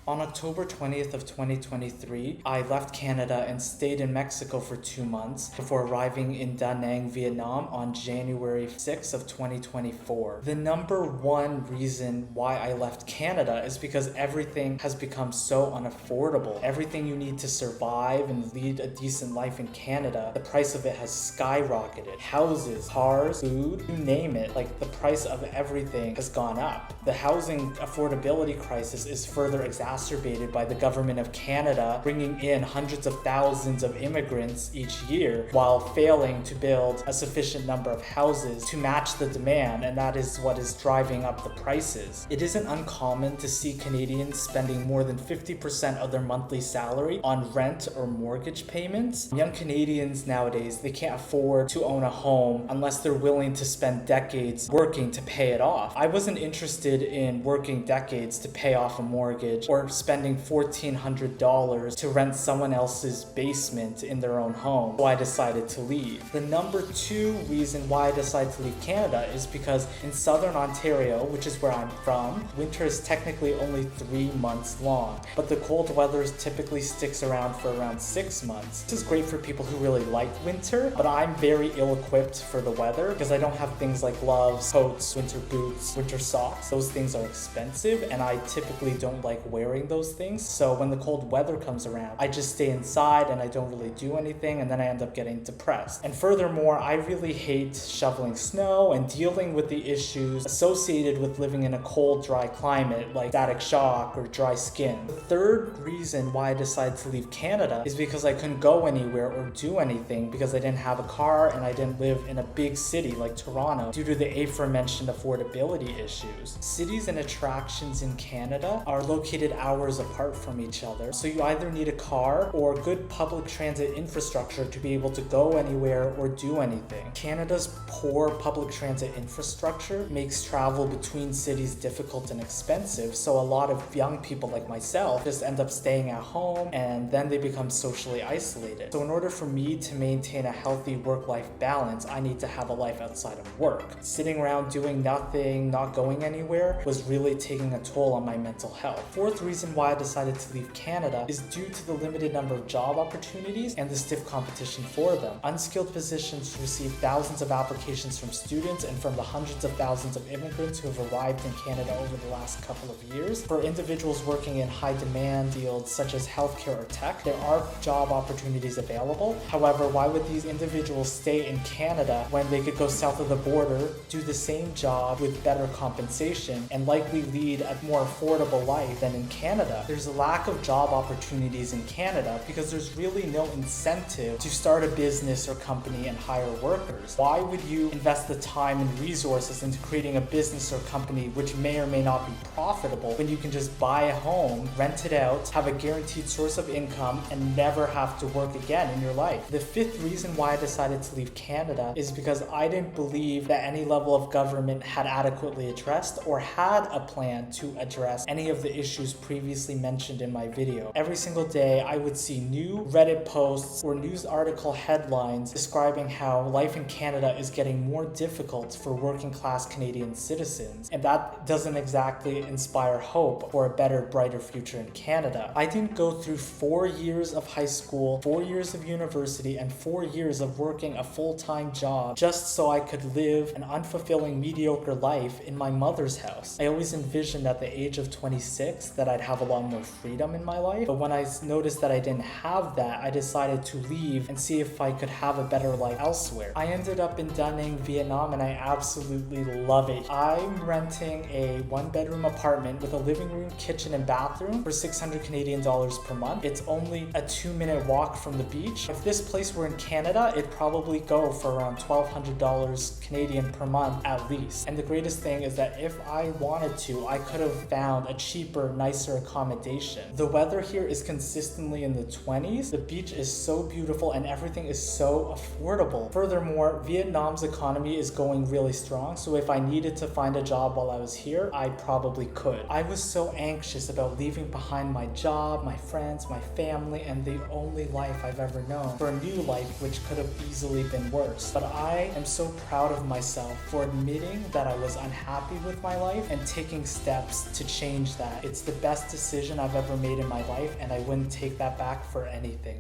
On October 20th of 2023, I left Canada and stayed in Mexico for 2 months before arriving in Da Nang, Vietnam on January 6th of 2024. The number one reason why I left Canada is because everything has become so unaffordable. Everything you need to survive and lead a decent life in Canada, the price of it has skyrocketed. Houses, cars, food, you name it, like the price of everything has gone up. The housing affordability crisis is further exacerbated by the government of Canada bringing in hundreds of thousands of immigrants each year while failing to build a sufficient number of houses to match the demand, and that is what is driving up the prices. It isn't uncommon to see Canadians spending more than 50% of their monthly salary on rent or mortgage payments. Young Canadians nowadays, they can't afford to own a home unless they're willing to spend decades working to pay it off. I wasn't interested in working decades to pay off a mortgage or spending $1,400 to rent someone else's basement in their own home, so I decided to leave. The number two reason why I decided to leave Canada is because in southern Ontario, which is where I'm from, winter is technically only 3 months long, but the cold weather typically sticks around for around 6 months. This is great for people who really like winter, but I'm very ill-equipped for the weather because I don't have things like gloves, coats, winter boots, winter socks. Those things are expensive and I typically don't like wearing those things. So when the cold weather comes around, I just stay inside and I don't really do anything, and then I end up getting depressed. And furthermore, I really hate shoveling snow and dealing with the issues associated with living in a cold, dry climate like static shock or dry skin. The third reason why I decided to leave Canada is because I couldn't go anywhere or do anything because I didn't have a car and I didn't live in a big city like Toronto due to the aforementioned affordability issues. Cities and attractions in Canada are located hours apart from each other, so you either need a car or good public transit infrastructure to be able to go anywhere or do anything. Canada's poor public transit infrastructure makes travel between cities difficult and expensive, so a lot of young people like myself just end up staying at home and then they become socially isolated. So in order for me to maintain a healthy work-life balance, I need to have a life outside of work. Sitting around doing nothing, not going anywhere, was really taking a toll on my mental health. Fourth reason why I decided to leave Canada is due to the limited number of job opportunities and the stiff competition for them. Unskilled positions receive thousands of applications from students and from the hundreds of thousands of immigrants who have arrived in Canada over the last couple of years. For individuals working in high demand fields such as healthcare or tech, there are job opportunities available. However, why would these individuals stay in Canada when they could go south of the border, do the same job with better compensation, and likely lead a more affordable life than in Canada? There's a lack of job opportunities in Canada because there's really no incentive to start a business or company and hire workers. Why would you invest the time and resources into creating a business or company which may or may not be profitable when you can just buy a home, rent it out, have a guaranteed source of income, and never have to work again in your life? The fifth reason why I decided to leave Canada is because I didn't believe that any level of government had adequately addressed or had a plan to address any of the issues previously mentioned in my video. Every single day I would see new Reddit posts or news article headlines describing how life in Canada is getting more difficult for working class Canadian citizens, and that doesn't exactly inspire hope for a better, brighter future in Canada. I didn't go through 4 years of high school, 4 years of university, and 4 years of working a full-time job just so I could live an unfulfilling, mediocre life in my mother's house. I always envisioned at the age of 26 that I'd have a lot more freedom in my life, but when I noticed that I didn't have that, I decided to leave and see if I could have a better life elsewhere. I ended up in Da Nang, Vietnam, and I absolutely love it. I'm renting a 1-bedroom apartment with a living room, kitchen, and bathroom for 600 Canadian dollars per month. It's only a 2-minute walk from the beach. If this place were in Canada, it'd probably go for around $1,200 Canadian per month at least. And the greatest thing is that if I wanted to, I could have found a cheaper, nicer accommodation. The weather here is consistently in the 20s. The beach is so beautiful and everything is so affordable. Furthermore, Vietnam's economy is going really strong, so if I needed to find a job while I was here, I probably could. I was so anxious about leaving behind my job, my friends, my family, and the only life I've ever known for a new life which could have easily been worse. But I am so proud of myself for admitting that I was unhappy with my life and taking steps to change that. It's the best best decision I've ever made in my life, and I wouldn't take that back for anything.